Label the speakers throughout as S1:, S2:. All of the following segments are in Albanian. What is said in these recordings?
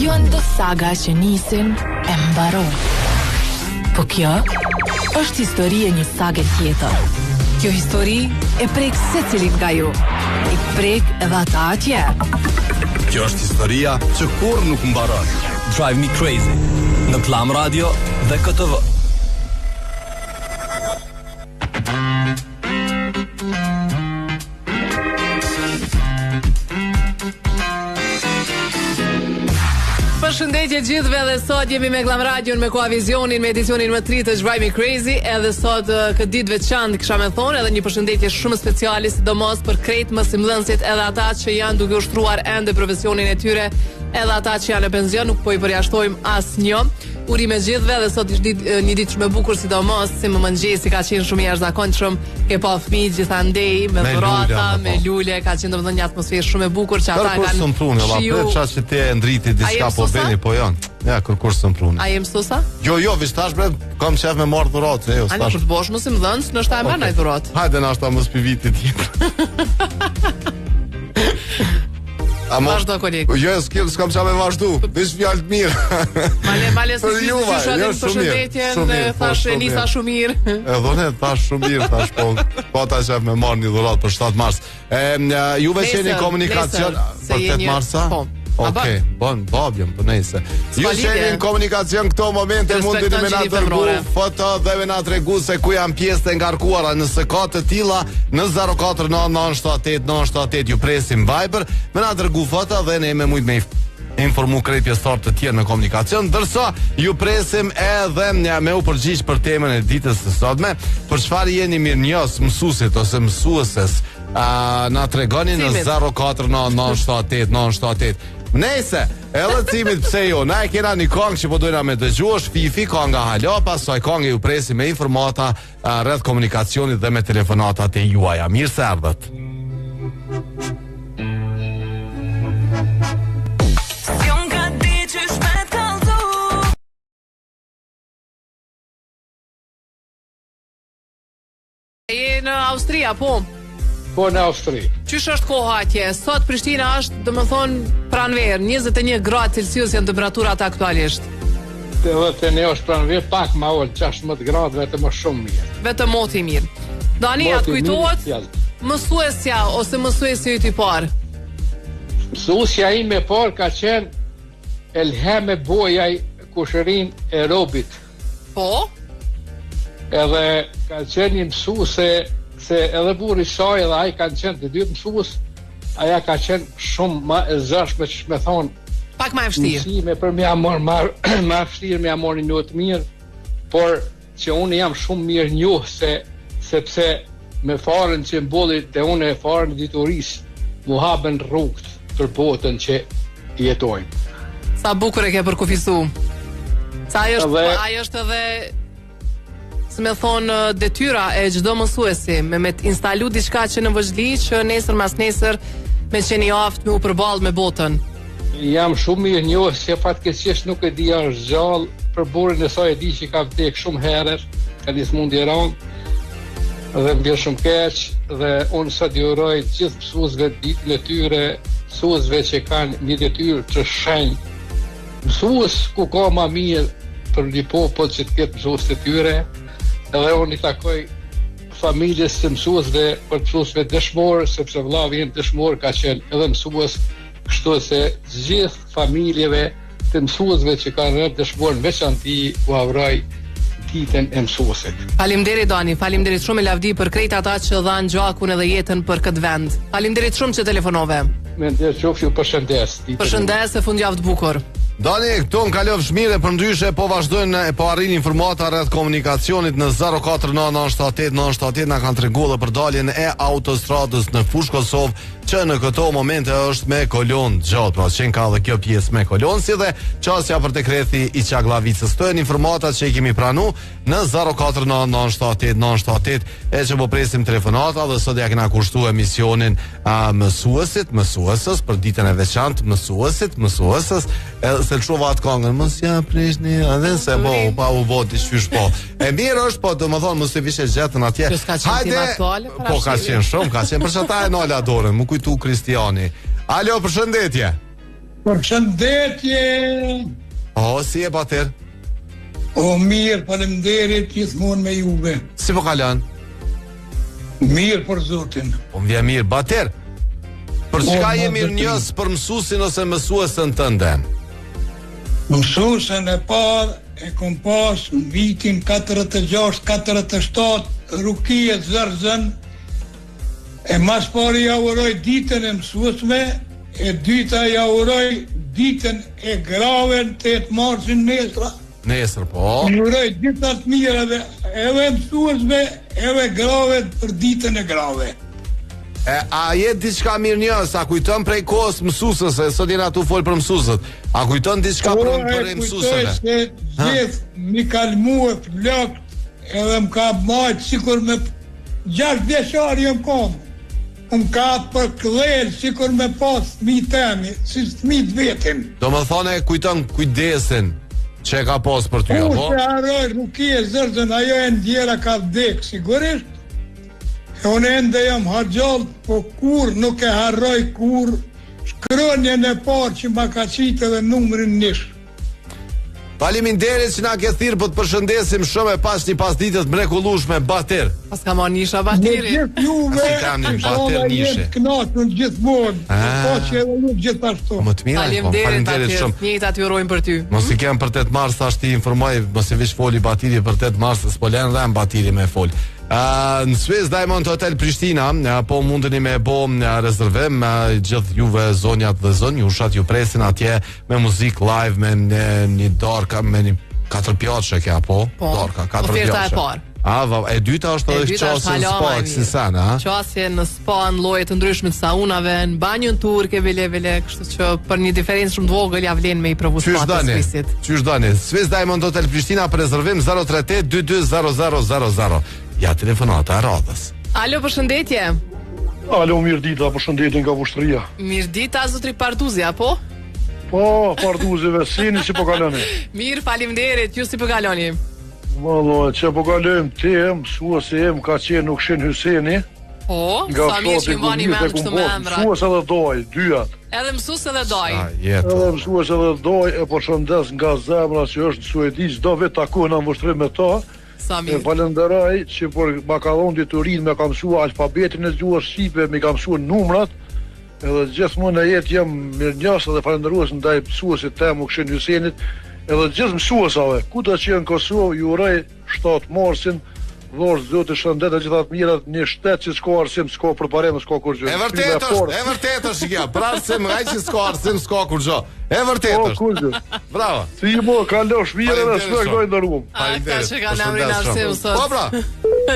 S1: Janë saga që nisin e mbaron. Po kjo është histori e një sage tjetër. Kjo histori e prek secilin nga ju. I prek edhe ata atje.
S2: Kjo është historia që kur nuk mbaron. Drive Me Crazy në Klan Radio dhe KTV.
S3: Përshëndetje gjithëve dhe sot jemi me Klan Radion, me Koavizionin, me edicionin më 3 të Drive Me Crazy. Edhe sot këtë ditë veçantë kisha me thonë, edhe një përshëndetje shumë speciale, sidomos për krejt mësimdhënësit, edhe ata që janë duke ushtruar ende profesionin e tyre, edhe ata që janë në penzion, nuk po i përjashtojmë asnjë. Urime gjithëve dhe sot është një ditë shumë e bukur, sidomos si më mëngjesi ka qenë shumë i jashtëzakonshëm, ke pa fëmijë gjithandej me dhurata, me lule, ka qenë domethënë një atmosferë shumë e bukur që ata kanë.
S4: Kërkur së më prunë, që te ndriti diçka po beni, po janë. Ja, kërkur së më prunë.
S3: A jem sosa?
S4: Jo, vistash bre, kam qef me marrë dhuratë.
S3: A në kur të bosh mësim dhënës, në shta e marrë najtë dhuratë.
S4: Hajde në ashta mësë për vitit tjetër.
S3: Vazhdo, kolegë.
S4: Jo, s'kam qa me vazhdu. Vish fjallë të mirë.
S3: Male, së shusha dhe në përshëndetjen, thash e nisa shumë mirë.
S4: E dhone, thash shumë mirë, thash po ta qef me marrë një dhuratë për 7 mars. Juve qeni komunikacion për 8 marsa? Po. Okej, bon, babjem, për nejse. Ju qeni në komunikacion këto momente mundin me nga tërgu foto dhe me nga tregu se ku janë pjesë të ngarkuara. Nëse ka të tilla në 049978 ju presim Viber me nga tërgu foto dhe ne me mujt me informu krejt pjesëtar të tjerë në komunikacion, ndërsa ju presim edhe me u përgjigj për temën e ditës së sotme, për çfarë jeni mirënjohës mësuesit ose mësueses, na tregoni në 049978 Nëse, edhe cimit pse jo, na e kena një kongë që po dojna me dëgju, është Fifi, konga Halo, pasoj kongë ju presim me informata rreth komunikacionit dhe me telefonatat e juaja. Mirë se ardhët.
S3: Je në Austria, po?
S5: Po në Austri.
S3: Qysh është koha atje? Sot Prishtina është, domethënë, pranverë, 21 gradë Celsius janë temperaturat aktualisht.
S5: Edhe te ne është pranverë pak ma ol 16 gradë, vetëm është shumë mirë.
S3: Vetëm moti mirë. Dani, atë kujtohet mësuesja ose mësuesi i parë?
S5: Mësuesja ime e parë ka qenë Elheme Bojaj, kushërin e Robit.
S3: Po?
S5: Edhe ka qenë një mësuese se edhe burri saj edhe ai kanë qenë të dytë mësues, aja ka qenë shumë ma e zëshme që shme thonë
S3: pak ma e vështirë.
S5: Mësime për me amor ma vështirë, me amor një të mirë, por që unë jam shumë mirë njohë sepse me farën që mbulli dhe unë e farën diturisë mu haben rrugët për botën që jetojmë.
S3: Sa bukur e ke përkufisu. Sa ajo është edhe me thonë detyra e çdo mësuesi me të instalu diçka që në vëzhli që nesër mas nesër me qeni aftë me u përballë me botën.
S5: Jam shumë mirë njohë se fatkeqësisht nuk e di është gjallë, për burrin e saj e di që ka vdek shumë herë, ka një smundje rëndë dhe më bjerë shumë keq, dhe unë sot ju uroj gjithë mësuesve ditën e tyre, mësuesve që kanë një detyrë të shenjë. Mësues ku ka ma mirë për një popull që të ketë mësues të tyre. Edhe unë i takoj familjes të mësuesve për mësuesve dëshmorë, sepse vllavi im dëshmor ka qenë edhe mësues, kështu se gjithë familjeve të mësuesve që kanë rënë dëshmor në veçanti u avroj ditën e mësuesit.
S3: Faleminderit Dani, faleminderit shumë e lavdi për krejt ata që dhanë gjakun edhe jetën për këtë vend. Faleminderit shumë që telefonove.
S5: Me nderë qofshin, përshëndes.
S3: Përshëndes e fundjavë të bukur.
S4: Dani, këto në kalofsh mire për ndryshe, po vazhdojnë e po arrin informata rreth komunikacionit në 049978 na kanë tregu dhe për daljen e autostradës në Fushë Kosovë, që në këto momente është me kolon gjatë, pra që ka dhe kjo pjesë me kolon, si dhe qasja për Tekrethi i Qaglavicës. Këto janë informatat që i kemi pranu në 049978 e që po presim telefonata dhe sot ja kena kushtu emisionin mësuesit, mësuesës, për ditën e veçantë mësuesës, se lëshova atë kongën, mos ja prishni, edhe se pa u boti shqysh po. E mirë është, po të më thonë, mos të vishe gjetën atje.
S3: Hajde,
S4: po ka qenë shumë, ka qenë, për që ta e nëlla dorën, më kujtu Kristiani. Alo, përshëndetje.
S6: Përshëndetje.
S4: O, si e Bater?
S6: O, mirë, faleminderit gjithmonë me juve.
S4: Si po kalon?
S6: Mirë për Zotin.
S4: Po më vjen mirë. Bater, për çka
S6: O,
S4: je
S6: Bater.
S4: mirënjohës për mësuesin ose mësuesën tënde?
S6: Mësuesën e parë e kom pas në vitin 46-47, Rukie Zërzën, e mas pari ja uroj ditën e mësuesve, e dyta ja uroj ditën e grave në 8 marsin nesra.
S4: Nesër, po.
S6: Ju uroj dita të mira dhe edhe mësuesve, edhe grave për ditën e grave.
S4: A jetë diçka mirënjohës, a kujton prej kohës mësuesës, e sot jena tu fol për mësuesët. A kujton diçka për mësuesëve?
S6: Se gjithë mi kalmu e flok, edhe më ka majtë sikur me 6 vjeçar jam kom. Më ka për këllel sikur me pas fëmijë temi, si fëmijë vetin.
S4: Do më thone kujton kujdesin që ka pas për ty, apo?
S6: Se haroj Rukie Zërzën, ajo e ndjera ka vdek, sigurisht. E unë ende jam hargjall, po kur nuk e harroj kur shkronjën e parë që ma ka qitë edhe numrin nish.
S4: Faleminderit që na ke thirrë, po të përshëndesim shumë e pas një pasditët mrekullueshme Bater.
S3: Pas ka marrë nisha
S6: Në
S3: Bateri.
S6: gjithë juve,
S4: Si kam një Bater nishe.
S6: jetë knaqur gjithmonë, po që edhe ju gjithashtu.
S4: Më të mirë, po,
S3: Faleminderit
S4: faleminderit
S3: Bateri.
S4: shumë.
S3: Njëjtat ju urojmë për ty.
S4: Mos i kem për 8 mars, tash ti informoj, mos e vish foli Batiri për 8 mars, s'po lën dhe Batiri me fol. Në Swiss Diamond Hotel Prishtina, po mundeni me bo rezervim, gjithë juve zonjat dhe zonjushat ju presin atje me muzik live, me një dorka, me një 4 pjaçe kja, po? Dorka, 4 pjaçe.
S3: Oferta e parë.
S4: E dyta është edhe qasje në spa, kësi sana, ha?
S3: Qasje në spa, në lloje të ndryshme të saunave, në banjën turke, vele, kështu që për një diferencë shumë të vogël ja vlen me i provu spa të Swissit.
S4: Qysh dani? Swiss Diamond Hotel Prishtina për rezervim 038 220000. Ja, telefonata e radhës.
S3: Alo, përshëndetje.
S7: Alo, mirë dita, përshëndetje nga Vushtria.
S3: Mirë dita, zotri Parduzi, apo?
S7: Po, Parduzive, sini si po kaloni?
S3: Mirë, faleminderit, ju si po kaloni?
S7: Malo, që po kalojmë ti, mësuesi im ka qenë nuk shin Hyseni.
S3: Po, sa mirë që vani me kështu me emra.
S7: Mësues edhe doj, dyat.
S3: Edhe mësues edhe doj.
S7: Edhe mësues edhe doj, e përshëndes nga zemra që është në Suedi, çdo vit takojnë në vushtrim me ta.
S3: Sa
S7: E
S3: mirë.
S7: falenderoj që për ma ka dhonë diturin me ka mësua alfabetin e gjuhës shqipe, me ka mësua numrat, edhe gjithmonë në jetë jam mirënjohës edhe falenderues ndaj mësuesit tem u Këshin Hysenit, edhe gjithë mësuesave, ku të që në Kosovë, ju uroj 7 marsin, dhorë zotë shëndet e gjithat mirat, një shtet që s'ka arsim, s'ka përparim, s'ka kur gjë.
S4: E vërtet është kjo. Për arsim, ai që s'ka arsim, s'ka kur gjë. E vërtet
S7: Po,
S4: është.
S7: kur gjë.
S4: Bravo.
S7: Si mo, kalosh mirë dhe s'me këdoj në rrumë.
S3: A, këta që ka në amrin arsim sot.
S4: Po, pra.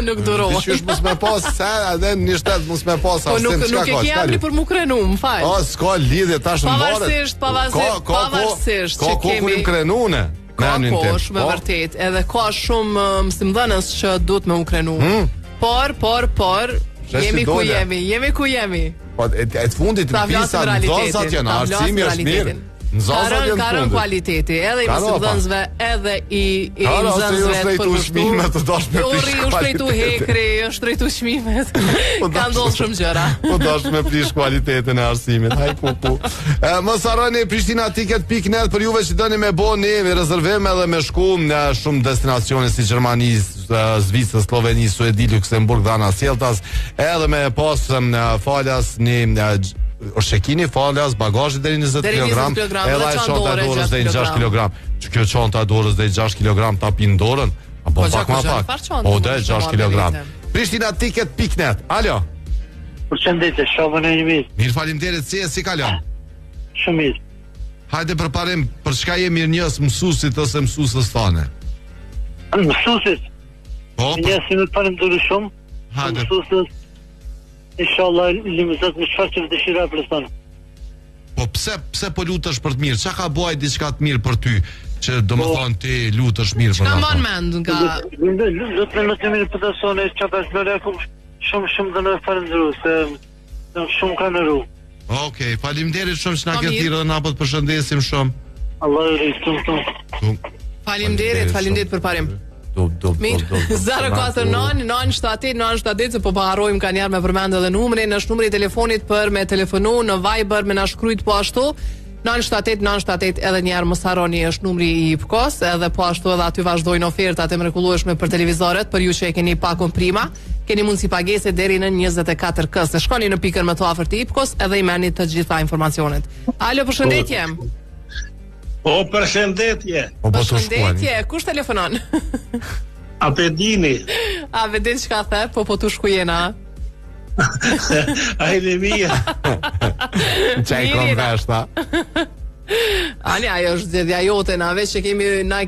S3: Nuk duro.
S4: Qysh mos me pas, se edhe një shtet mos me pas
S3: Po
S4: arsim,
S3: nuk e ke amri për mu krenu, më fal.
S4: O, s'ka lidhje tash në varet.
S3: Pavarësisht që
S4: Ko
S3: kemi
S4: kurim krenune.
S3: Ka shumë e vërtet, edhe ka shumë mësimdhënës që duhet me u krenu. Por, jemi ku jemi.
S4: Po, e të fundit në pisa në dozat janë, arsimi është mirë. Në zozat janë
S3: Ka rënë kualiteti, edhe i mësimdhënësve, edhe i nxënësve për kushtu. U shtrejtu hekri, u shtrejtu çmimet. Ka ndodhur shumë gjëra.
S4: Po dash me prish kualitetin e arsimit. Haj ku. Mos harroni prishtinaticket.net për juve që doni me bë një rezervim edhe me shku në shumë destinacione si Gjermani, Zvicër, Sloveni, Suedi, Luksemburg, Dana, Sjeltas, edhe me pas falas një Shekini falas bagazhi deri 20 kg, edhe ai çanta dorës deri 6 kg. Që kjo çanta dorës deri 6 kg ta pin dorën, apo pak më pak. Po deri 6 kg. Prishtinaticket.net. Alo.
S8: Përshëndetje, shavën e një mirë.
S4: Mirë, faleminderit, si kalon?
S8: Shumë mirë.
S4: Hajde përparim, për çka je mirënjohës mësuesit ose mësuesës tane?
S8: Mësuesit.
S4: Po.
S8: Njësi më falenderoj shumë.
S4: Hajde.
S8: Mësuesit. Inshallah, limizat me çfarë që dëshira për stan.
S4: Po pse po lutesh për të mirë? Çka ka bëj diçka të mirë për ty? Që domethënë ti lutesh mirë për
S3: Ka
S4: ata.
S3: mban mend nga
S8: Lutem në të mirë për të sonë çfarë është bëra shumë dhe në falenderoj se shumë kanë rru.
S4: Okej, faleminderit shumë që na ke thirrë dhe na po të përshëndesim shumë.
S8: Allah ju rritë.
S3: Faleminderit për parim. Mirë, 049-978-978 se po paharojmë ka njerë me përmendë edhe numrin, është numri i telefonit për me telefonu në Viber me na shkrujt po ashtu 978 edhe një herë mos harroni është numri i IPKOS, edhe po ashtu edhe aty vazhdojnë ofertat e mrekullueshme për televizoret, për ju që e keni pakun prima, keni mundësi pagese deri në 24 kës. Shkoni në pikën më të afërt të IPKOS edhe i merrni të gjitha informacionet. Alo, përshëndetje.
S9: Përshëndetje.
S3: Përshëndetje, kush telefonon?
S9: Apedini.
S3: Apedin çka the? Po tu shkujena.
S9: Ajde mirë.
S4: Çaj kon veshta.
S3: Ani, ajo është zgjedhja jote, na veç që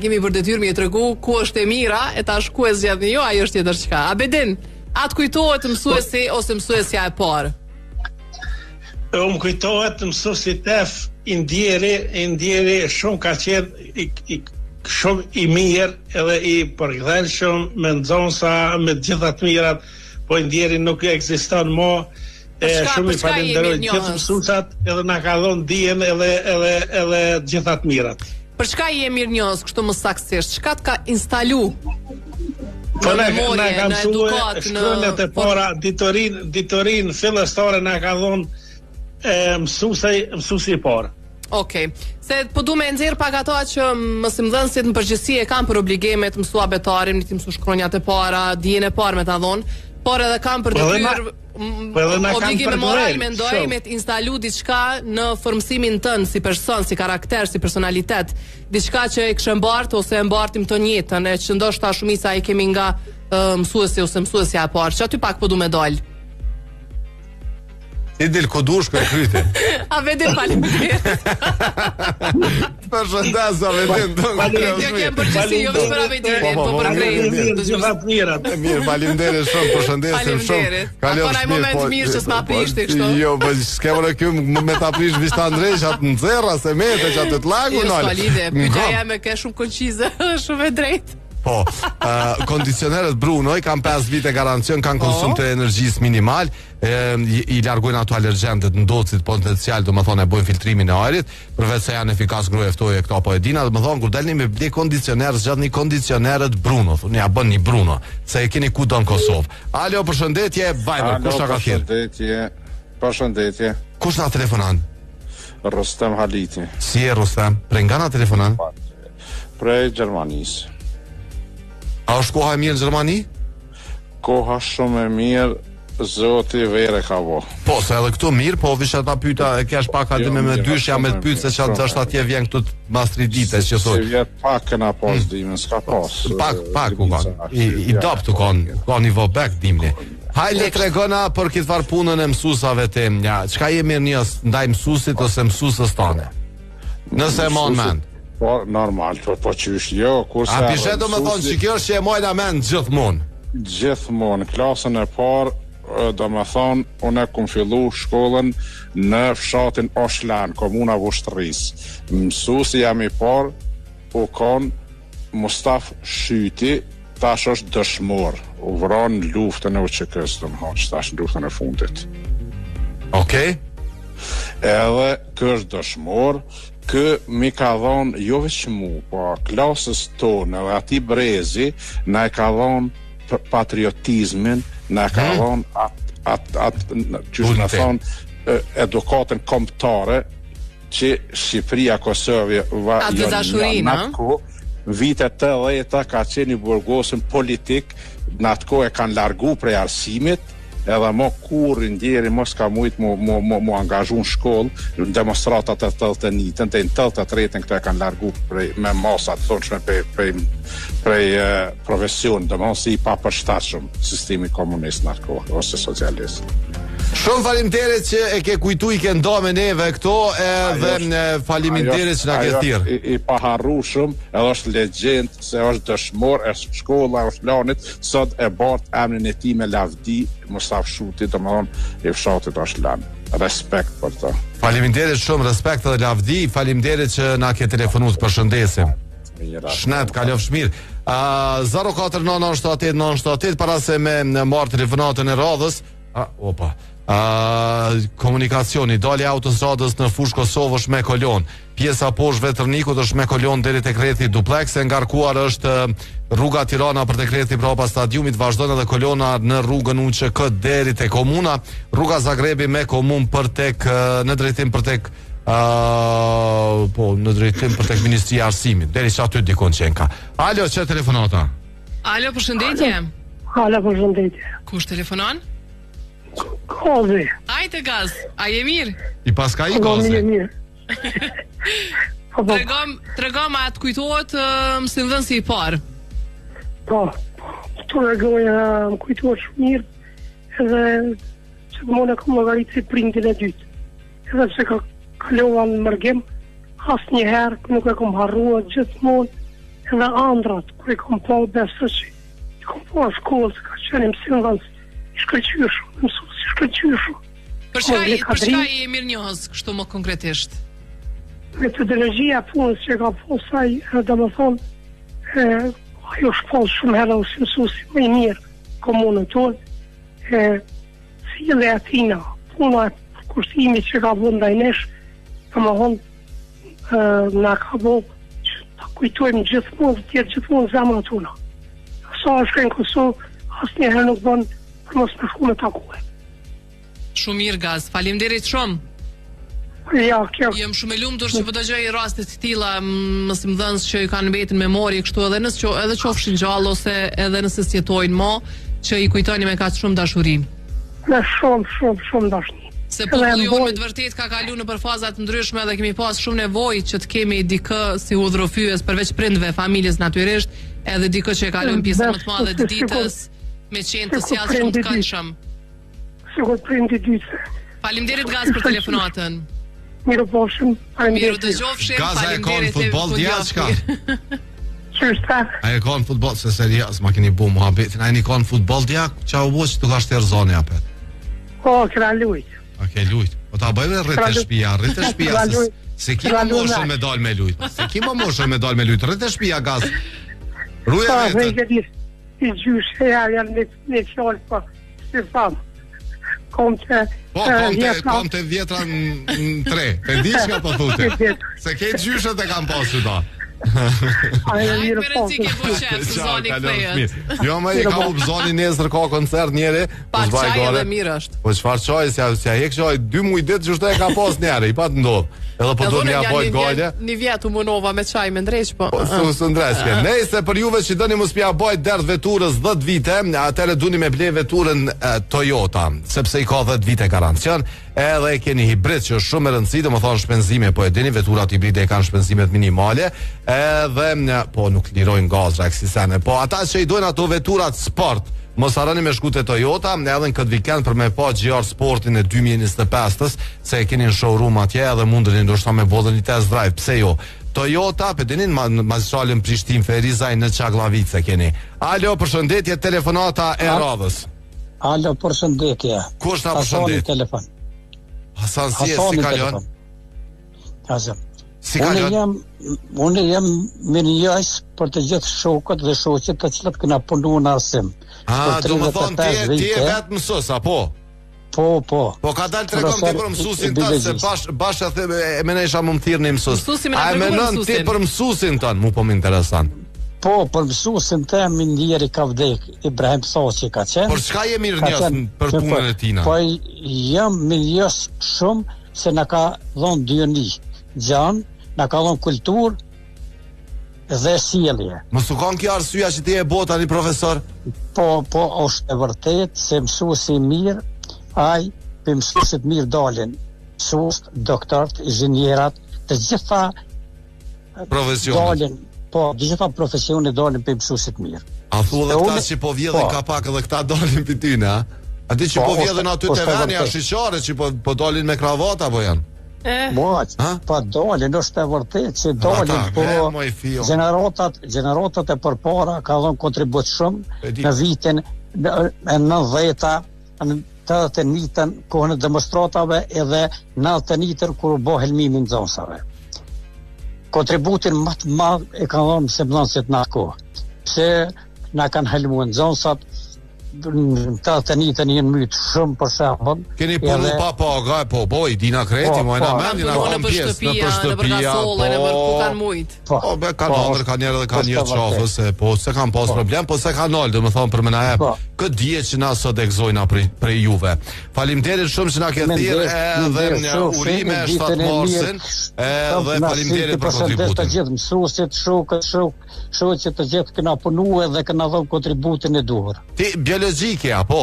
S3: kemi për detyrë mi tregu ku është e mira, e tash ku e zgjedhni jo, ajo është tjetër çka. Abedin, atë kujtohet mësuesi ose mësuesja e parë?
S9: Më kujtohet mësuesi Tef, i ndjeri shumë ka qenë shumë i mirë edhe i përgdhelshëm, me nxonsa, me gjitha të mirat. Po ndjeri nuk ekziston më. Shumë i falenderoj gjithë mësuesat, edhe na ka dhënë dijen edhe gjitha të mirat.
S3: Për çka je mirënjohës kështu më saktësisht? Çka të ka instalu?
S9: Po na ka mësuar shkronjat e para, ditorin fillestare na ka dhënë mësuesi i parë.
S3: Okej. Se po du me nxjerr pak ato që mësimdhënësit në përgjithësi e kanë për obligime të mësua betarin, të mësu shkronjat e para, dijen e parë me ta dhënë, por edhe kanë për detyrë obligime moral, mendoj, me të instalu diçka në formësimin tënd si person, si karakter, si personalitet, diçka që e kishë mbartë ose e mbartim të njëjtën, e që ndoshta shumica e kemi nga mësuesi ose mësuesja e parë, që aty pak po du me dal.
S4: Si del kodush për kryti.
S3: A vedin faleminderit.
S4: Përshëndes, a vedin.
S3: Jo kem përgjithësi, jo vetëm për Abedinin, po për Krejin.
S4: Mirë, faleminderit shumë, përshëndesim shumë.
S3: Kalon ai moment mirë që s'ma prishti kështu.
S4: Jo, po s'kemë këtu me ta prish Vista Andrej atë nxerra se me atë të lagu
S3: nol. Jo, s'valide, pyetja jam ke shumë koncize, shumë e drejtë.
S4: Po, kondicionerët Bruno i kanë 5 vite garancion, kanë konsum të energjisë minimal, i largojnë ato alergjentet ndocit potencial, do më thonë e bojnë filtrimin e ajrit, përveç se janë efikas gruje ftoje këto po e dina, do më thonë kur dalni me ble kondicioner, zgjatni kondicionerët Bruno, thonë ja bën një Bruno, se e keni ku do në Kosovë. Alo, përshëndetje, Viber, kush na ka thirrë?
S10: Përshëndetje.
S4: Kush na telefonon?
S10: Rustem Haliti.
S4: Si e Rustem? Prej nga na telefonon?
S10: Prej Gjermanisë.
S4: A është koha e mirë në Gjermani?
S10: Koha shumë e mirë, zoti vere ka vo.
S4: Po, se edhe këtu mirë, po visha ta pyta, e kesh pak adime me dyshja me të pytë, se që është atje vjen këtu të mastri dite, që thot.
S10: Si vjet pak këna pas dimen, s'ka pas.
S4: Pak u kanë, i dop të ka nivo back dimni. Hajde tregona për këtë farë punën e mësusave të emnja, qka je mirë njës ndaj mësusit ose mësusës tane? Nëse e mon mend.
S10: Po, normal, po qysh jo, kurse...
S4: A pishet do me thonë që kjo është që e mojna mend gjithmonë?
S10: Gjithmonë, klasën e parë, do me thonë, unë e kum fillu shkollën në fshatin Oshlan, komuna Vushtëris. Mësusi jam i parë, u konë Mustaf Shyti, tash është dëshmor, u vron luftën e UÇK-s, do me thonë, tash në luftën e fundit.
S4: Okej.
S10: Edhe kë është dëshmor, kë mi ka dhonë, jo veç mu, po klasës tonë edhe ati brezi, na e ka dhonë patriotizmin, na e ka dhonë që në thonë edukatën kombëtare, që Shqipëria, Kosovë, vitet të dhejta ka qenë i burgosën politik, në atë kohë e kanë largu prej arsimit, edhe mo kur ndjeri mos ka mujt mu angazhu në shkollë, në demonstratat e tëllët e njitën, të në tëllët e tretën këto e kanë largu me masat thonshme prej profesion, dhe mos i pa përshtatshëm sistemi komunist në atë kohë, ose socialist.
S4: Shumë faleminderit që e ke kujtu i ke ndo me neve këto, edhe faleminderit që na ke thirrë.
S10: I paharrueshëm, edhe është legjend se është dëshmor e shkolla e Oshlanit, sot e bart emrin e tij me lavdi, Mustaf Shuti, domethënë i fshatit Oshlan. Respekt për të.
S4: Faleminderit shumë, respekt edhe lavdi, faleminderit që na ke telefonuar, përshëndesim. Shnet, kalofsh mirë. 04978 para se me marr telefonatën e radhës. Komunikacioni dali autostradës në fush Kosovë është me kolon, pjesa poshtë Veternikut është me kolon deri tek rrethi Duplex, e ngarkuar është rruga Tirana për tek rrethi brapa stadiumit, vazhdon edhe kolona në rrugën UÇK deri tek komuna, rruga Zagrebi me komun për tek në drejtim për tek Po, në drejtim për tek Ministria e Arsimit. Derisa aty dikon qenë ka. Alo, çe telefonata?
S3: Alo, përshëndetje.
S11: Alo, përshëndetje.
S3: Kush telefonon?
S11: Gazi.
S3: Ajte Gaz, a je mirë?
S4: I paska i Gazi.
S11: Mirë.
S3: Tregom atë kujtohet mësimdhënësi i parë.
S11: Po, të regoja më kujtohet shumë mirë, edhe që të mone kam logaritë si prindin e dytë. Edhe që ka kalova në mërgim, asë njëherë, nuk e kam harrua gjithmonë, edhe andrat, kër e kam pa besë që i kam pa shkollë, që ka qenë mësimdhënës, i shkëllqyëshu, mësus, i shkëllqyëshu.
S3: Për çka i mirë njohës, kështu më konkretisht?
S11: Metodologjia punës që ka posaj, dhe më thonë, ajo shpallë shumë herë si mësusi më i mirë komunën tonë, si dhe atina, puna e kushtimi që ka vënë ndaj nesh, dhe më thonë, na ka vënë që ta kujtojmë gjithmonë, të tjetë gjithmonë zemra tona. Sa është në Kosovë, asë njëherë nuk bënë për mos në shku me takuhe.
S3: Shumë mirë Gaz, faleminderit shumë.
S11: Ja, kjo.
S3: Jam shumë e lumtur që po dëgjoj raste të tilla mësimdhënës që i kanë mbetur në memori kështu edhe edhe qofshin gjallë ose edhe nëse s'jetojnë më, që i kujtoni me kaq shumë dashuri.
S11: Me shumë dashuri.
S3: Se populli jonë me të vërtet ka kaluar në faza të ndryshme dhe kemi pas shumë nevojë që të kemi dikë si udhërofyes përveç prindve, familjes natyrisht, edhe dikë që e kalon pjesën më të madhe të ditës me qenë të sjellshëm të këndshëm.
S11: Sigur prindi dytë.
S3: Faleminderit Gaz për telefonatën.
S11: Miru poshim,
S3: Miru të gjofshim,
S4: Gaza e ka në futbol dja, qka?
S11: Qështë?
S4: A e ka në futbol, se serias, ma keni bu muhabetin, a e një ka në futbol dja, qa u bo që të ka shterë zoni apet?
S11: O, këra lujt.
S4: A ke lujt? O ta bëjme rrët e shpia, se ki më moshën me dal me lujt, rrët e shpia, Gaz. Ruja vetët.
S11: I gjyshe, janë një fjallë, po, si famë. Kom të
S4: vjetra në 3. E di që ka po thute. Se ke gjyshet e kam pasu ta. Jo më i ka u bëzoni nesër ka koncert njeri.
S3: Pa qaj edhe mirë është.
S4: Po qfar qaj, si a hek qaj 2 muj ditë që shte e ka pas njeri, i pa të ndodhë. Edhe po do një bojt gajle.
S3: Një vjetë u munova me qaj me ndreq, po.
S4: Së ndreqke. Nejse për juve që dëni mu spja bojt derdh veturës 10 vite, atëre duni me ble veturën Toyota, sepse i ka 10 vite garancion, edhe e keni hibrid që është shumë e rëndësi, dhe më thonë shpenzime, po e dini, veturat hibride e kanë shpenzimet minimale, edhe, po nuk lirojnë gazra, eksisene, po ata që i dojnë ato veturat sport, mos harroni me shku te Toyota, edhe në këtë vikend për me pa GR Sportin e 2025-ës, se e keni në showroom atje edhe mundeni ndoshta me bodhën një test drive, pse jo? Toyota, për dinin magistralin Prishtin Ferizaj në Çaklavice keni. Alo, përshëndetje, telefonata e radhës.
S12: Alo, përshëndetje.
S4: Kush na përshëndet?
S12: Telefon.
S4: Hasan si kalon?
S12: Hasan.
S4: Si kalon?
S12: Unë jam mirënjohës për të gjithë shokët dhe shoqet të cilët kena punu në arsim.
S4: Do më thonë ti e vetë mësus, apo?
S12: Po.
S4: Po ka dalë të rekom ti për mësusin tënë, se bashkë e menesha më më thirë një mësus. A e menon ti për mësusin tënë, mu po më interesant.
S12: Po, për mësusin të më njeri ka vdek, Ibrahim Soqi ka qenë.
S4: Por shka je mirënjohës për punën e tina?
S12: Po jam mirënjohës shumë se në ka dhonë Dioni Gjanë, na ka dhënë kulturë dhe sjellje.
S4: Mos u kanë kjo arsyeja që ti e bota një profesor?
S12: Po, është e vërtet se mësuesi i mirë, ai për mësuesit mirë dalin, mësues, doktorët, inxhinierat, të gjitha
S4: profesionet.
S12: Dalin, po, të gjitha profesionet dalin për mësuesit mirë.
S4: A thu dhe këta që po vjedhin ka pak edhe këta dalin për tyne, a? A ti që po vjedhin aty të venja shiqare që po dalin me kravata, po janë?
S12: Pa dalin, është e vërtet që dalin, po gjeneratat e përpara ka dhënë kontribut shumë në vitin e 90-ta, në 81-tën kohën e demonstratave edhe 91-tën kur u bë helmimi i nxënësave. Kontributin më të madh e kanë dhënë mësimdhënësit në atë kohë. Pse na kanë helmuar nxënësat, në 81-tën janë myt shumë për shembull.
S4: Keni punu pa paga, po, i dina kreti, mojna mendin, a kam pjesë në përshtëpia,
S3: ku kanë mujt.
S4: Po, be kanë ndër, kanë njerë dhe kanë një qafës, po, se kanë pas problem, po se kanë nalë, dhe më thonë për më na e, këtë dje që na sot e gëzojna për juve. Faleminderit shumë që na ke thirrë edhe urime 7 marsin. Edhe faleminderit për kontributin.
S12: Të gjithë mësuesit, shokët të gjithë kena punuar dhe kena dhënë kontributin e duhur.
S4: Ti biologjike apo?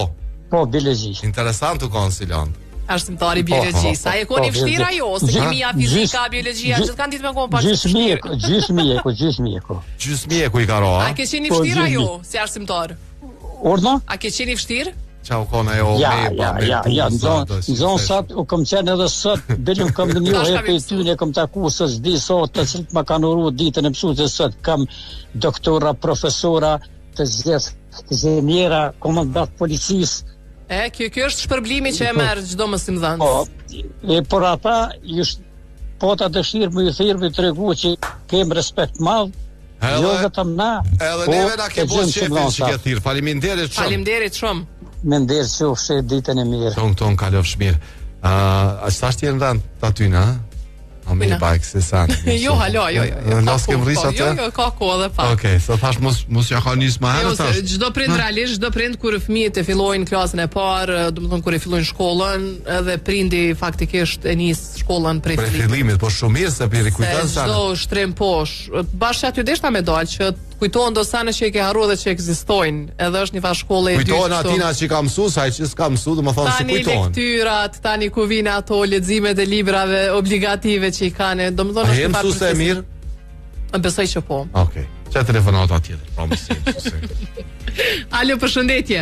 S12: Po, biologji.
S4: Interesant u konsilant.
S3: Arsimtari biologji. Sa e koni vështirë ajo, se kimia, fizika, biologjia, gjithë kanë ditë me kohë pak.
S12: Gjysmjeku
S4: i ka roha.
S3: A ke qenë vështirë ajo si arsimtar?
S12: Ordo?
S3: A ke qenë vështirë?
S4: Çau kona ajo
S12: Ja, nxon sot u kam qenë edhe sot, bilim kam në një herë tyne kam taku se s'di sot të cilët më kanë uru ditën e mësuesve sot kam doktora, profesora, të gjithë inxhiniera, komandant policisë.
S3: Kjo është shpërblimi që e merr çdo mësimdhënës.
S12: Po, por ata po ta dëshirë më i thirrë të tregu që kem respekt madh. Jo vetëm na.
S4: Edhe neve na ke bërë shefin që ke thirr. Faleminderit shumë.
S3: Faleminderit shumë.
S12: Mendesh qofshe ditën e mirë.
S4: Ton kalofsh mirë. A sa ti ndan aty na? A më bajk se sa.
S3: Jo, halo, jo.
S4: Nas kem rris atë.
S3: Jo, ka kohë edhe pak.
S4: Okej, so thash mos ja ka nis më herë tash.
S3: Çdo prind realisht, çdo prind kur fëmijët e fillojnë klasën e parë, domethënë kur e fillojnë shkollën, edhe prindi faktikisht e nis shkollën prej
S4: fillimit, po shumë mirë se për rikujton sa.
S3: Çdo shtrim posh. Bashkë aty deshta me dal që kujtohen do sa në që i ke harruar dhe që ekzistojnë. Edhe është një far shkolle e dytë.
S4: Kujtohen atina që ka mësuar, sa që s'ka mësuar, domethënë si kujtohen.
S3: Tani lektyrat, tani ku vijnë ato leximet e librave obligative që i kanë, domethënë
S4: është pak mësues e mirë.
S3: Besoj që po.
S4: Okej. Çfarë telefonata tjetër? Po mësues.
S3: Alo, përshëndetje.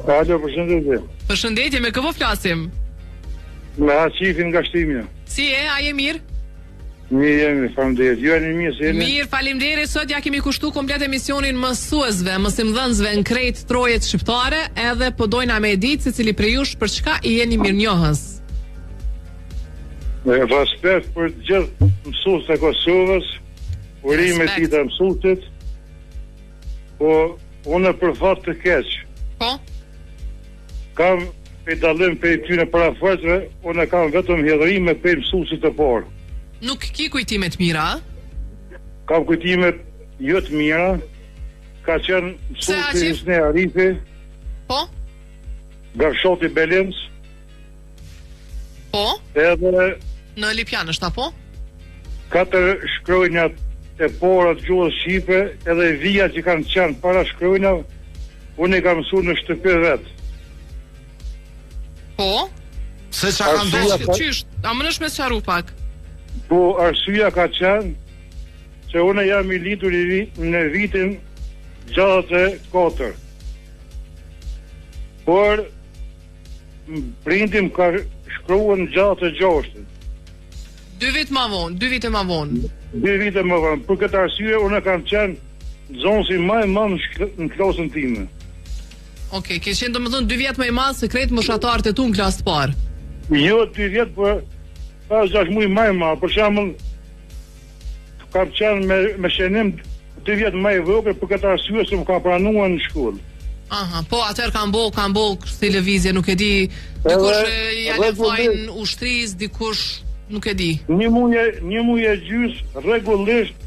S7: Alo, përshëndetje.
S3: Përshëndetje, me kë po flasim?
S7: Me Haqifin nga Shtimja.
S3: Si e, a je mirë?
S7: Mirë jemi, faleminderit. Ju jeni mirë se jeni?
S3: Mirë, faleminderit. Sot ja kemi kushtu komplet emisionin mësuesve, mësimdhënësve në krejt trojet shqiptare, edhe po dojna me ditë se cili prej jush për çka i jeni mirënjohës.
S7: Me respekt për gjithë mësues të Kosovës, urime ti të mësuesit, po unë për fat të keq.
S3: Po?
S7: Kam pedallim për tyne paraforcëve, unë kam vetëm hidhrime për mësuesit të parë.
S3: Nuk ki kujtimet mira?
S7: Kam kujtimet jo të mira. Ka qenë mësuesi Husne Arifi.
S3: Po?
S7: Garshoti Belens.
S3: Po?
S7: Edhe
S3: në Lipjan është apo?
S7: 4 shkronjat e pora të gjuhës shqipe, edhe vija që kanë qenë para shkronjav, unë i kam mësuar në shtëpi vet.
S3: Po?
S4: Se çka kanë ndodhur?
S3: Qysh? A mënesh me sqaru pak?
S7: Po arsyeja ka qenë se unë jam i lindur në vitin 64. Por prindim ka shkruar në 66.
S3: 2 vite më vonë, 2 vite më vonë.
S7: 2 vite më vonë. Për këtë arsye unë kam qenë zonsi më i madh në klasën time.
S3: Okej, ke qenë domethënë 2 vjet më i madh se krejt moshatarët e tu në klasë të parë.
S7: Jo 2 vjet, por pas 6 muaj më i madh. Për shembull, kam qenë me shënim 2 vjet më i vogël për këtë arsye se më ka pranuar në shkollë.
S3: Aha, po atëherë kanë bo televizje, nuk e di, dikush ja le fajin ushtris, dikush nuk e di.
S7: Një muaj e gjys rregullisht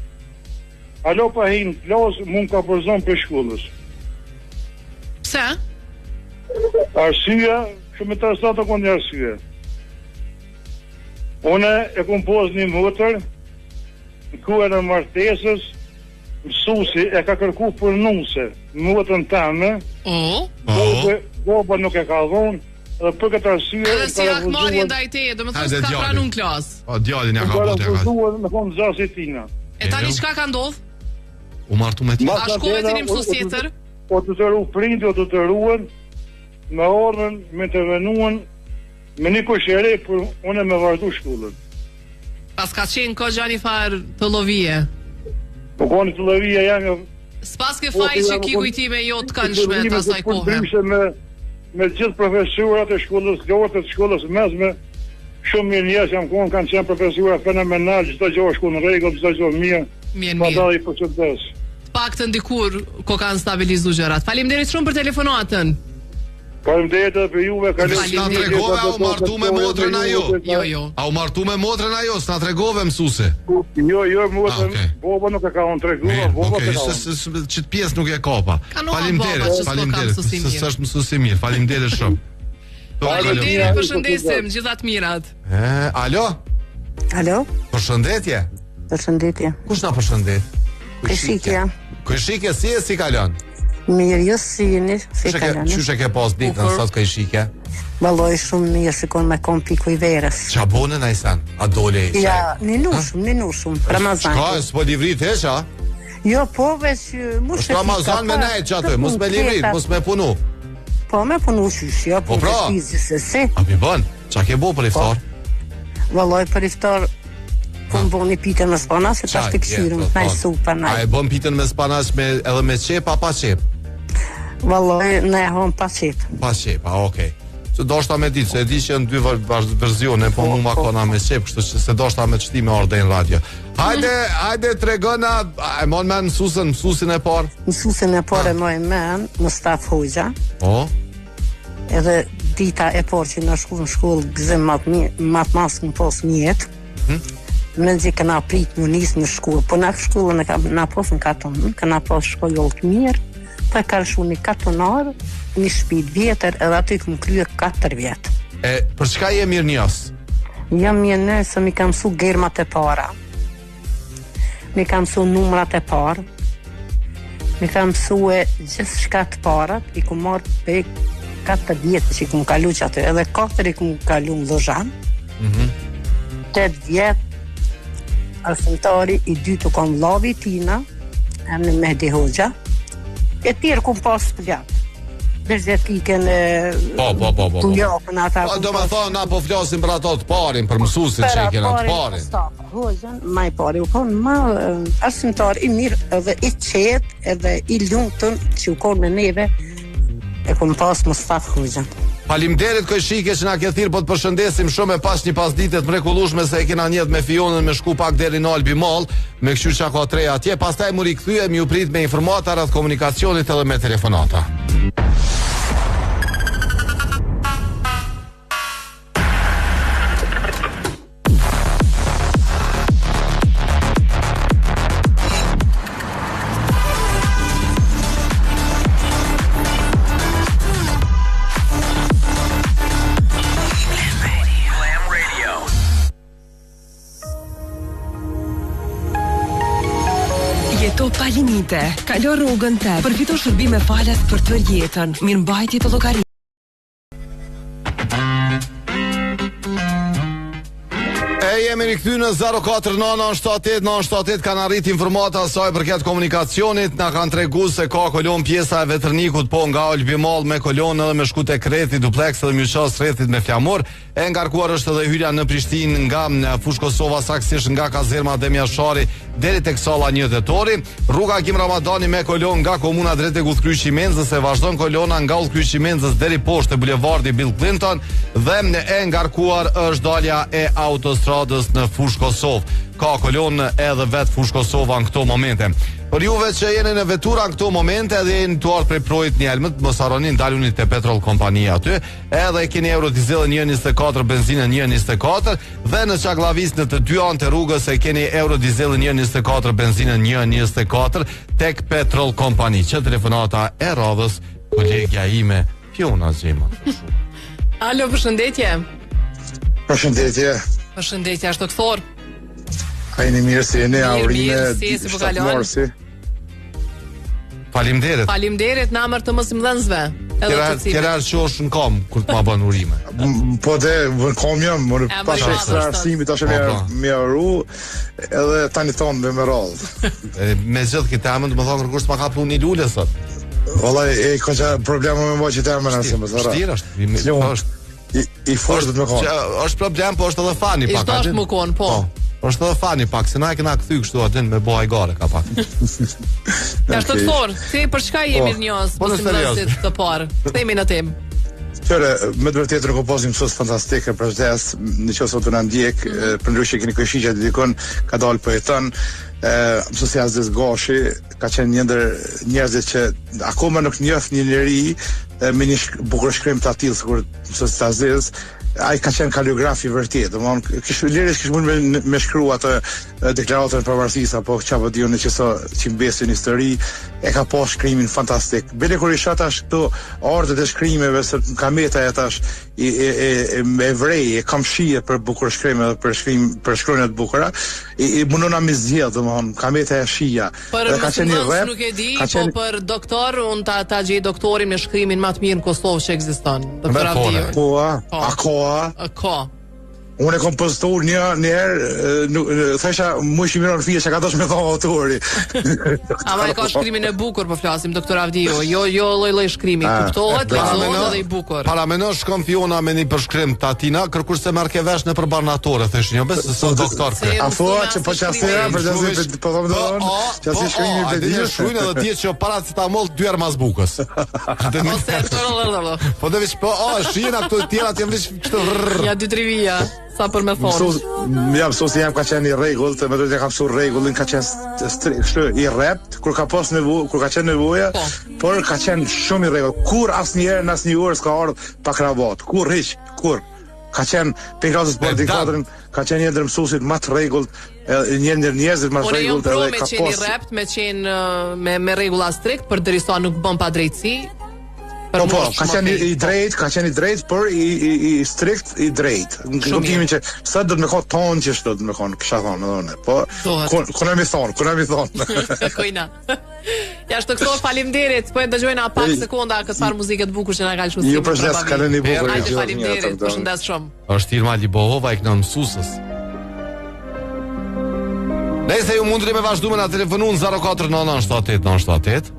S7: alo pa hin klas mund ka përzon për shkollës.
S3: Pse?
S7: Arsyeja, shumë interesante ka një arsye. Unë e kompoz një motër në kuën e martesës, mësuesi e ka kërku për nuse motën tame. Boba nuk e ka dhonë, dhe për këtë arsye
S3: edhe si akmarrje ndaj teje, domethënë s'ka pranuar në klasë.
S4: Po djalin ja ka botë.
S7: Me kon zasi tina.
S3: E tani çka ka ndodh?
S4: U martu me ti.
S3: A shkove të një mësues tjetër?
S7: Po të të ru prindi, o të të ruen, me ardhen, me të venuan, me një kushere, për unë me vazhdu shkollën.
S3: Pas ka qenë ko gjani farë të lovije?
S7: Po koni të lovije janë...
S3: S'pas ke faj që ki kujtime jo të kanë shme të asaj kohë.
S7: Me gjithë profesurat e shkollës, të shkollës mesme, shumë mirë njës jam konë, kanë qenë profesurat fenomenal, gjithë gjë shku në regull, gjithë gjë mirë.
S3: Mirë. Pak të ndikur ko kanë stabilizu gjërat. Faleminderit shumë për telefonatën.
S7: Faleminderit edhe për juve,
S4: Na tregove a u martu me motrën ajo?
S3: Jo.
S4: A u martu me motrën ajo? S'na tregove mësuesi?
S7: Jo, motrën. Boba nuk e ka unë treguar, boba ka.
S4: Okej, ç't pjesë nuk e ka pa. Faleminderit. S'është mësuesi mirë. Faleminderit shumë.
S3: Faleminderit, përshëndesim, gjitha të mirat.
S4: Alo?
S13: Alo?
S4: Përshëndetje.
S13: Përshëndetje.
S4: Kush na përshëndet?
S13: Këshikja.
S4: Këshikja, si kalon?
S13: Mirë, jo si jeni, si kalon.
S4: Qysh e ke pas ditën sot Këshikja?
S13: Valloj shumë mirë, shikon me kom piku I verës.
S4: Qa bonën a Isan? A dole i?
S13: Ja, ninushum, Ramazan.
S4: Shka, s'po livrit heq, a?
S13: Jo, po veç,
S4: është Ramazan me nejt që aty, mus me livrit, mus me punu.
S13: Po me punu qysh, jo, po
S4: pra, a pi bën, qa ke bo për iftar?
S13: Valloj për iftar, po më boni pitën me spanas, se ta shtë këshirëm, naj supa, naj.
S4: A e bon pitën me spanas edhe me qep, a pa qep?
S13: Valloj, ne hon pa qep.
S4: Pa qep, a okej. Se doshta me ditë, se e di që në dy verzione, po mu ma kona me qep, kështu që se doshta me qëti me orde në radio. Hajde tregona, e mon me mësusin e par?
S13: Mësusin e par e moj men, Mustafa Hoxha. Edhe dita e par që në shkollë gëzim matë masë në posë mjetë. Në nëzë këna prit më nisë në shkollë, po në shkollën e këna posë në katonë, këna posë shkollë të mirë, po e ka lëshu një katonarë, një shpit vjetër, edhe aty këmë krye 4 vjetë.
S4: Për çka je mirë njës?
S13: Jam mirë nëse mi kam su germat e para, mi kam su numrat e parë, mi kam su e gjithë shkat parat, I ku marë për 4 vjetë që I ku më kalu që aty, edhe 4 I ku më kalu në Lozhan, 8 vjetë, arsimtari I 2 të kom lavi tina, emni Mehdi Hoxha, e tjerë ku më pasë të gjatë. Berzetiken
S4: Po. Do me thonë, na po flasim për ato të parin, për mësusin që e kena të parin.
S13: Hoxhën, ma I pari, u konë ma arsimtar I mirë edhe I qetë edhe I lumëtën që u konë me neve, e ku më pasë Mustafa Hoxhën.
S4: Faleminderit Këshike që na ke thirr, po të përshëndesim shumë e pas një pasditet mrekullueshme se e kena njët me Fionën me shku pak deri në Albi Mall, me kështu çka ka tre atje, pastaj mu rikthyem ju prit me informata rreth komunikacionit edhe me telefonata.
S14: Pa limite, kalo rrugën te, përfito shërbime falas për të jetën, mirëmbajtje të llogarit.
S4: Jemi rikthyer në 049978 kanë arrit informata asaj përket komunikacionit, na kanë treguar se ka kolon pjesa e Veternikut po nga Albi Mall me kolon edhe me shkute kreti, duplex edhe myqas rrethit me flamur. E ngarkuar është edhe hyrja në Prishtinë nga Fush Kosova, saktësisht nga kazerma Demjashari deri tek salla 1 tetori. Rruga Kim Ramadani me kolon nga komuna drejt tek udhkryqi Menzës, e vazhdon kolona nga udhkryqi Menzës deri poshtë bulevardi Bill Clinton dhe e ngarkuar është dalja e autostradës në Fush Kosovë. Ka kolon edhe vetë Fush Kosova në këto momente. Për juve që jeni në vetura në këto momente edhe jeni të ardhur prej projit një helmet, mos harroni ndaluni te Petrol Kompania aty, edhe keni euro dizelën 1.24, benzinën 1.24 dhe në Çaklavis në të dy anët e rrugës e keni euro dizelën 1.24, benzinën 1.24 tek Petrol Kompani. Që telefonata e radhës kolegja ime Fiona Xhema.
S3: Alo, përshëndetje.
S15: Përshëndetje.
S3: Përshëndetje, është doktor.
S15: A jeni mirë si jeni, Aurine,
S3: si po kalon? Faleminderit në emër të mësimdhënësve.
S4: Kera qosh në kom kur të ma bën urime.
S15: Po dhe vën kom jam, pas ekstra arsimi tash me aru, edhe tani thonë me radhë.
S4: Me gjithë këtë emën, do më thonë kërkush të ma ka pru një lule sot.
S15: Vallai, ka që problema me më që të emën asë më zara.
S4: Shtirë është.
S15: I forës dhe të me konë.
S4: është problem, po është edhe fani pak.
S3: Ishtë është më konë, po.
S4: është edhe fani pak, se na e kena këthy kështu atin me boha i gare ka pak.
S3: Ja, është doktor, si për çka jemi njës, mësimdhënësit të parë? Themi në temë.
S15: Qëre, me të vërtetë rëkopozim mësos fantastike për shdes, në që sot të në ndjek, për ndryshë keni këshqia të dikon, ka dalë për jeton, mësosja Aziz Gashi, ka qenë njëndër njerëzit që akoma nuk njëf një njëri, me një bukur shkrim të atil sikur ta zez. Ai ka qenë kaligraf i vërtet, domthonë kishte mund me shkrua atë deklaratën e pavarësisë apo çfarë diun që që mbesin histori, e ka pas shkrimin fantastik. Bile kur i shatash këto ordet e shkrimeve se kameta e tash e evrej e kam shije për bukur shkrime dhe për shkronja të bukura, i mundona me zgjedh domthonë kameta e shija.
S3: Ka qenë rap, nuk e di, po për doktor unë ta gjej doktorin me shkrimin më të mirë në Kosovë që ekziston. Doktor Avdio.
S15: Po,
S3: Ka.
S15: Unë e kompozitor njerë, thesha mu i shimiron fije që ka dosh me thonë autori.
S3: Ama e ka shkrimin e bukur, po flasim, doktor Avdio, jo loj shkrimi, kuptohet, lexohet edhe i bukur.
S4: Paramenosh shkon Fiona me një përshkrim të atina, kërkur se marrë ke vesh në përbarnatore, thesh një besë së doktor kre.
S15: A thua që po qasera, për qasi po thomë donë, qasi shkrimi për
S4: një shkrujnë edhe tjetë që paracetamol 2 herë mas bukës. Po dhe vish, shina këto tjera t'jem vish kështë
S3: ja 2-3 vija. Sa për me thonë.
S15: Ja, mësuesi jam ka qenë i rregull, të më duhet të kam mësuar rregullin, ka qenë i rrept, kur ka pas nevojë, kur ka qenë nevoja, por ka qenë shumë i rregull. Kur asnjëherë në asnjë orë s'ka ardhur pa kravat. Kur hiç, kur ka qenë pe klasës për diktatrin, ka qenë një ndër mësuesit më të rregullt, një njerëzit më të rregullt edhe ka pas.
S3: Me qenë i rrept, me qenë me rregulla strikt, për derisa nuk bën pa drejtësi.
S15: Po, ka qenë i drejt, por i strikt i drejt. Në kuptimin që sa do të më ka tonë që shto të më kanë, kisha thonë edhe po kuna mi thonë.
S3: Kujna. Ja shto këto faleminderit, po e dëgjojna pak sekonda këtë farë muzikë të bukur që na ka lëshuar.
S15: Ju përshëndes, kaleni bukur.
S3: Faleminderit, përshëndes shumë.
S4: Është Irma Libovova e kënon mësuesës. Nëse ju mundni me vazhduar na telefonun 04997898.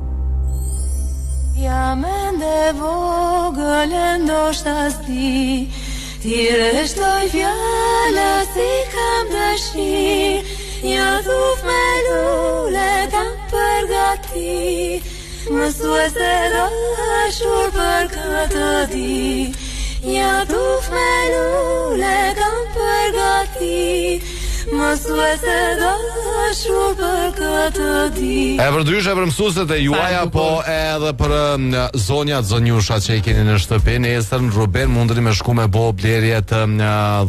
S16: Jam ende vogël e ndoshta s'di, ti reshtoj fjala si kam dëshirë, një thuf me lule kam përgati, mësuese dashur për këtë di, një thuf me lule kam përgati, mësuese dashur për këtë di.
S4: E përdryshe për mësueset e juaja, po edhe për zonjusha që i keni në shtëpi, nesër në Ruben mundeni me shku me bo blerje të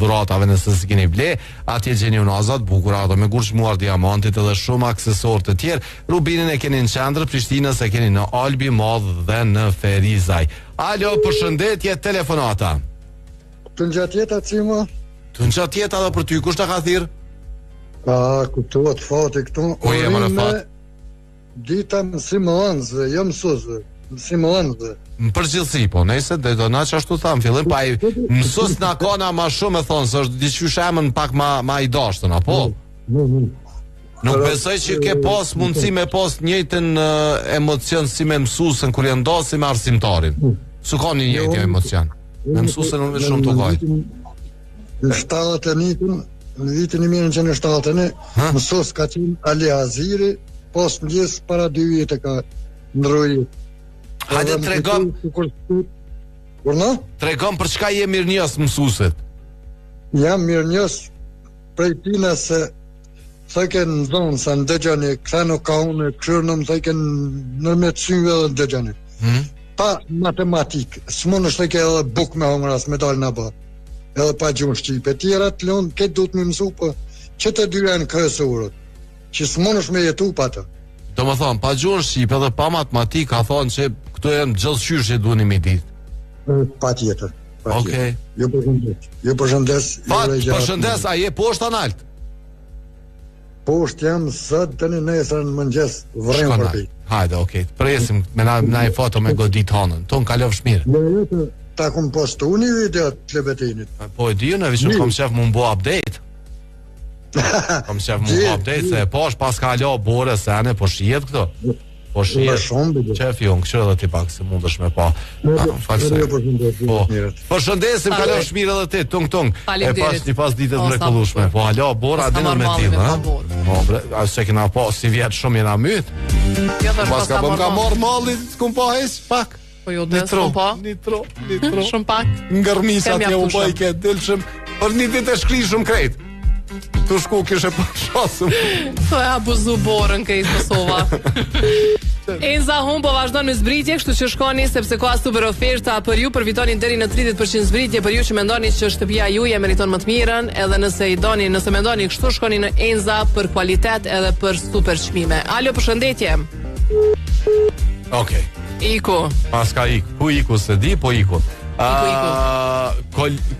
S4: dhuratave nëse si keni ble, atje gjeni unazat bukura ato me gurçmuar diamantit edhe shumë aksesor të tjerë. Rubinin e keni në qendër, Prishtinës e keni në Albi Madh dhe në Ferizaj. Alo, përshëndetje, telefonata.
S17: Të njatjeta cima.
S4: Të njatjeta dhe për ty, kush të ka thirë?
S17: Kuptuat fati këtu.
S4: Ku je më në fat?
S17: Dita mësimënësve, jo mësuesve, mësimënësve.
S4: Në përgjithësi, po, nëse do na që ashtu thamë fillim, pa i mësues na kona ma shumë e thonë, se është diqysh emën pak ma i dashtën, apo? Nuk besoj që ke pas mundësi me pas njëjtën emocion si me mësuesën kur janë nda si me arsimtarin. Su ka një njëjtë emocion. Me mësuesën unë shumë të gajtë.
S17: Në 71, në vitin 1971, mësues ka qenë Ali Aziri, pas mëngjes para 2 vite ka ndrojë.
S4: Hajde tregom. Tregom për çka je mirënjohës mësuesit.
S17: Jam mirënjohës prej tina se thëken në zonë sa në dëgjani, këta nuk ka unë kërë më thëken në me të syve dhe dëgjani. Pa matematikë, së mund është thëke edhe buk me hongras, me dalë në bërë. Edhe pa gjunë shqipe, tjera të lënë, këtë du të më mësu, për që të dyre në kërësurët, që së mund është me jetu pa të.
S4: Do më thonë, pa gjunë shqipe edhe pa matematikë, ka thonë që këto e në gjithë qyrë që du një mi ditë.
S17: Pa tjetër.
S4: Okej.
S17: Jo përshëndes.
S4: Përshëndes, a je poshtë analtë?
S17: Poshtë jam sëtë të një nesër në mëngjes vërëm për pi.
S4: Hajde, okej, presim me na i foto me godit honën, tonë kalov shmirë.
S17: Ta kom postu një video të klebetinit.
S4: Po e diju, në vishën kom shef mu mbo update. Kom shef mu mbo update, se posh pas ka alo bore sene, po shijet këto. Po shijet, qef jonë, këshirë edhe ti pak, se mund është me pa. Përshëndesim, kalov shmirë edhe ti, tung. E pas ditët mrekullueshme. Po alo, bora, adinën me tilë, a se kena po, si vjetë shumë jena mytë. Pas ka bëm ka morë mallit, s'kum pa hesh, pak.
S3: Po jo dhe shumë pa.
S4: Nitro.
S3: Shumë pak.
S4: Ngërmisa t'ja u bëj ke delshëm. Për një dit e shkri shumë krejt. Tu shku kishe për shosëm.
S3: Po e abuzu borën kejtë Kosova. Enza Home po vazhdon me zbritje, kështu që shkoni sepse ka super oferta për ju, përfitoni deri në 30% zbritje për ju që mendoni që shtëpia juaj meriton më të mirën, edhe nëse mendoni kështu, shkoni në Enza për kvalitet edhe për super çmime. Alo, përshëndetje.
S4: Okej.
S3: Iku.
S4: Paska iku. Ku iku se di, po iku.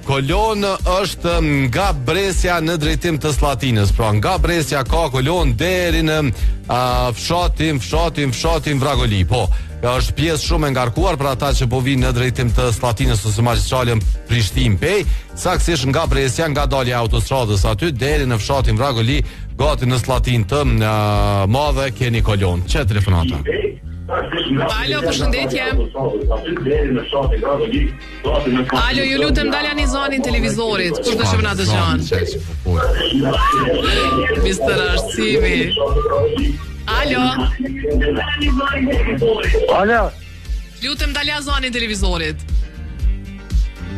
S4: Kolon është nga Bresja në drejtim të Slatinës. Pra nga Bresja ka kolon deri në fshatin Vragoli. Po, është pjesë shumë e ngarkuar për ata që po vinë në drejtim të Slatinës ose Magjistralën Prishtinë Pej, saktësisht nga Bresja, nga dalja e autostradës aty deri në fshatin Vragoli, gati në Slatinë të madhe keni kolon. Çe telefonata?
S3: Alo, përshëndetje. Alo, ju lutem dalani zonin televizorit, kur do që më na dëgjon. Mister Arsimi. Alo.
S11: Alo.
S3: Lutem dalja zonin televizorit.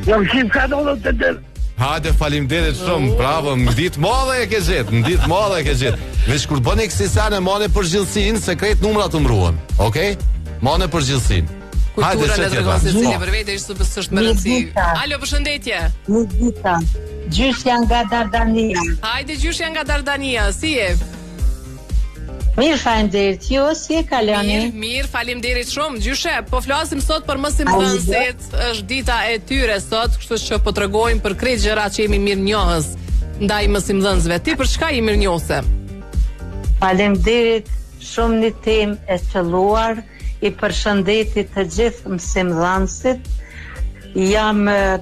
S11: Jam shif ka dollë të tërë.
S4: Hajde, faleminderit shumë, bravo, në ditë madhe e ke gjetë. Veç kur bëni kësisane, mane përgjithësinë, se krejt numrat të mruan. Okej? Mane përgjithësinë. Hajde,
S3: kultura në tregon se cili për vete është më rëndësi. Alo, përshëndetje.
S18: Muzika. Gjyshja nga Dardania.
S3: Hajde, gjyshja nga Dardania, si je?
S18: Mirë, faleminderit. Ju si e kaloni?
S3: Mirë, faleminderit shumë. Gjyshe, po flasim sot për mësimdhënësit, është dita e tyre sot, kështu që po tregojmë për krejt gjërat që jemi mirënjohës ndaj mësimdhënësve. Ti për çka je mirënjohëse?
S18: Faleminderit, shumë një temë e qelluar. I përshëndetit të gjithë mësimdhënësit. Jam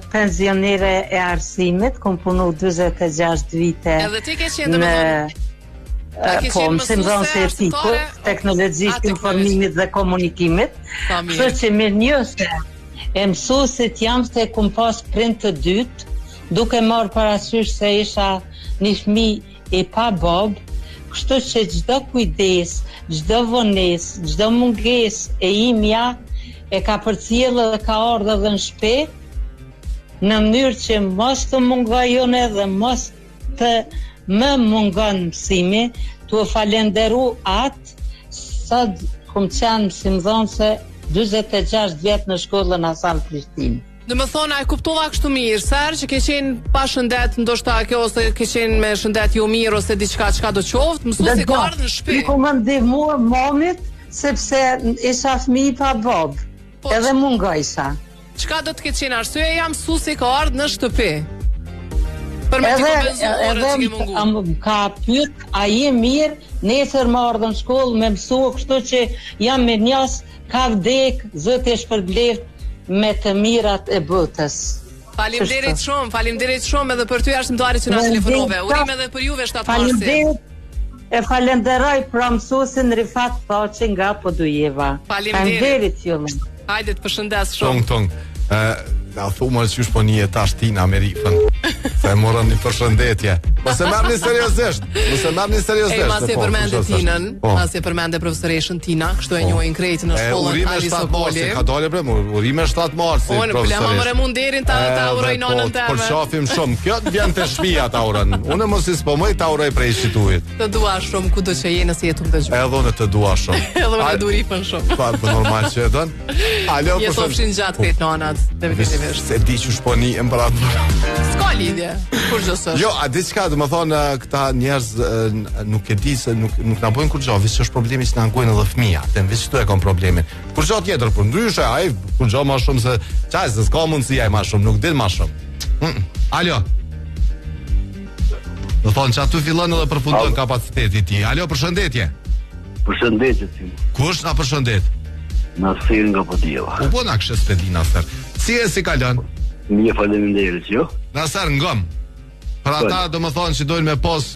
S18: pensionere e arsimit, kom punu 26 vite.
S3: Edhe ti ke qenë në
S18: po, mësimdhënëse etikut, teknologjisë informimit dhe komunikimit. Kështu që mirënjohëse e mësuesit jam se kum pas prind të dytë, duke marrë parasysh se isha një fëmijë e pa babë. Kështu që çdo kujdes, çdo vonesë, çdo mungesë e imja e ka përcjellë dhe ka ardhur edhe në shtëpi në mënyrë që mos të mungojone dhe mos të më mungon mësimi, tu e falenderu atë sot kum qenë mësimdhënëse 46 vjet në shkollën Hasan Prishtinë.
S3: Dhe më thonë, a e kuptova kështu mirë, sër që ke qenë pa shëndet, ndoshta kjo, ose ke qenë me shëndet jo mirë, ose diçka çka do qoftë, mësuesi ka ardhur në shtëpi.
S18: Ku më ndihmua momit, sepse isha fëmijë pa babë, edhe mungojsa.
S3: Çka do të ketë qenë arsyeja, mësuesi ka ardhur në shtëpi? Për me t'i kompenzuar që ke mungu.
S18: Ka pyet, a je mirë, nesër më ardhën në shkollë me mësua, kështu që jam mirënjohës, ka vdek, Zoti e shpërbleft me të mirat e botës.
S3: Faleminderit shumë edhe për ty arsimtarit që na telefonove. Urim edhe për juve shtatmarsin.
S18: E falenderoj për mësuesin Rifat Paçi nga Podujeva. Faleminderit ju.
S3: Hajde të përshëndes shumë.
S4: Tong. Na thumë që është po një etash tina Amerikën. Se e morëm një përshëndetje. Mos e marrni seriozisht.
S3: E mas e përmende Tinën, mas e përmende profesoreshën Tina, kështu e njohin krejt në shkollën Ali Sokoli.
S4: Ka dalë bre, urime 7 mars.
S3: Po, në plema më remund derin ta uroj nonën teme.
S4: Po shofim shumë. Kjo të vjen të shtëpia ta urën. Unë mos i spomoj ta uroj prej institutit.
S3: Të dua shumë kudo që je nëse jetu më dëgjoj.
S4: Edhe unë të dua shumë.
S3: Edhe unë dua rifën shumë.
S4: Po normal që e don. Alo,
S3: po. Jetofshin gjatë krejt nonat.
S4: Se di që shponi e mbrat.
S3: S'ka lidhje. Kur gjë s'është.
S4: Jo, a di çka, do të thonë këta njerëz nuk e di se nuk na bojnë kur gjë, veç është problemi që na ngojnë edhe fëmia. Të veç këtu e kanë problemin. Kur gjë tjetër, por ndryshe ai kur gjë më shumë se çaj se s'ka mundsi ai më shumë, nuk din më shumë. Alo. Do thonë çatu fillon edhe përfundon kapaciteti i tij. Alo, përshëndetje.
S19: Përshëndetje ti.
S4: Kush na përshëndet?
S19: Nasir nga Podjeva.
S4: U bona kështu spedina sër. Si e si kalon?
S19: Mirë, faleminderit, jo.
S4: Nasir ngom. Për ata do më thonë që dojnë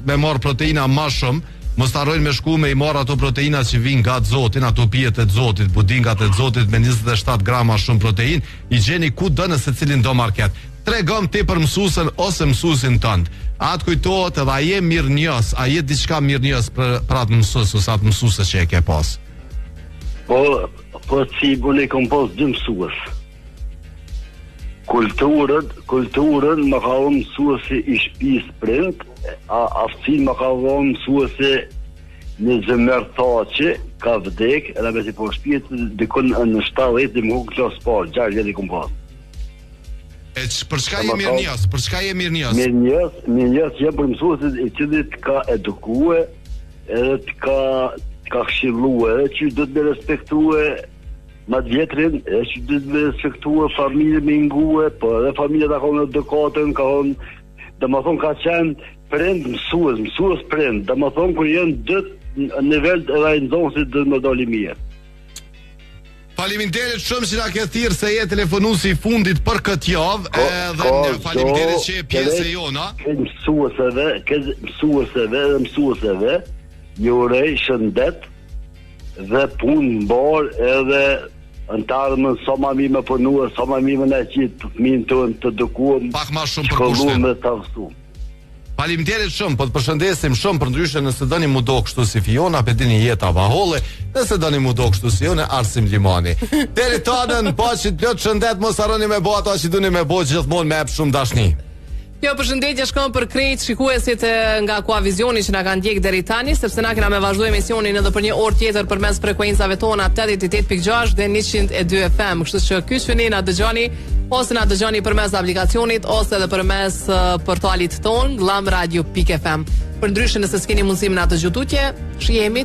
S4: me marë proteina ma shumë, mos të arrojnë me shku me i marë ato proteina që vinë nga të zotin, ato pijet e të zotit, budingat e të zotit me 27 grama shumë protein, i gjeni ku dënë se cilin do market. Tregom ti për mësusën ose mësusin tënd. Atë kujtohet edhe a je mirë njës, a je diçka mirë njës për atë mësus ose atë mësusë që e ke pas?
S19: Po si unë e kom pas 2 mësues. Kulturën më ka mësuesi i shtëpisë prind, aftësinë më ka mësuesi në zemër thaqe, ka vdek, edhe me si po shpijet, dikon në 70 dhe më ku klas parë, 6 vjetë i kom pas.
S4: Për çka je mirënjohës? Për çka je mirënjohës?
S19: Mirënjohës jam për mësuesit e cili të ka edukue, edhe të ka këshillue, edhe që do të me respektue ma vjetrin, edhe që do të me respektue familje me ngue, po edhe familje ta konë edukatën, ka konë, dhe më thonë ka qenë prind mësues prind, dhe më thonë kër jenë dëtë në nivel edhe i ndonë dhe më doli mirë.
S4: Faleminderit shumë që na ke thirrë se je telefonuesi i fundit për këtë javë, edhe faleminderit që je pjesë e jona. Mësueseve, ju urej shëndet dhe punë mbar edhe antarëmën sa ma mi me punua, sa ma mi me në qitë të fëmin të edukuam, pak ma shumë për kushtet.
S19: Me të avstu.
S4: Faleminderit shumë, po të përshëndesim shumë për ndryshe nëse doni mu do kështu si Fiona, pedini jeta vaholle, nëse doni mu do kështu si Jone, Arsim Limani. Deri tonën, paqit plot shëndet, mos harroni me bë ato që duni me bë gjithmonë me shumë dashni.
S3: Jo, përshëndetje shkon për krejt shikuesit nga Koavisioni që na kanë ndjek deri tani, sepse na kena me vazhdu emisionin edhe për një orë tjetër përmes frekuencave tona 88.6 dhe 102 FM. Kështu që ky shënim na dëgjoni ose na dëgjoni përmes aplikacionit ose edhe përmes portalit ton glamradio.fm. Për ndryshe nëse s'keni mundësi na dëgjoni tutje, shihemi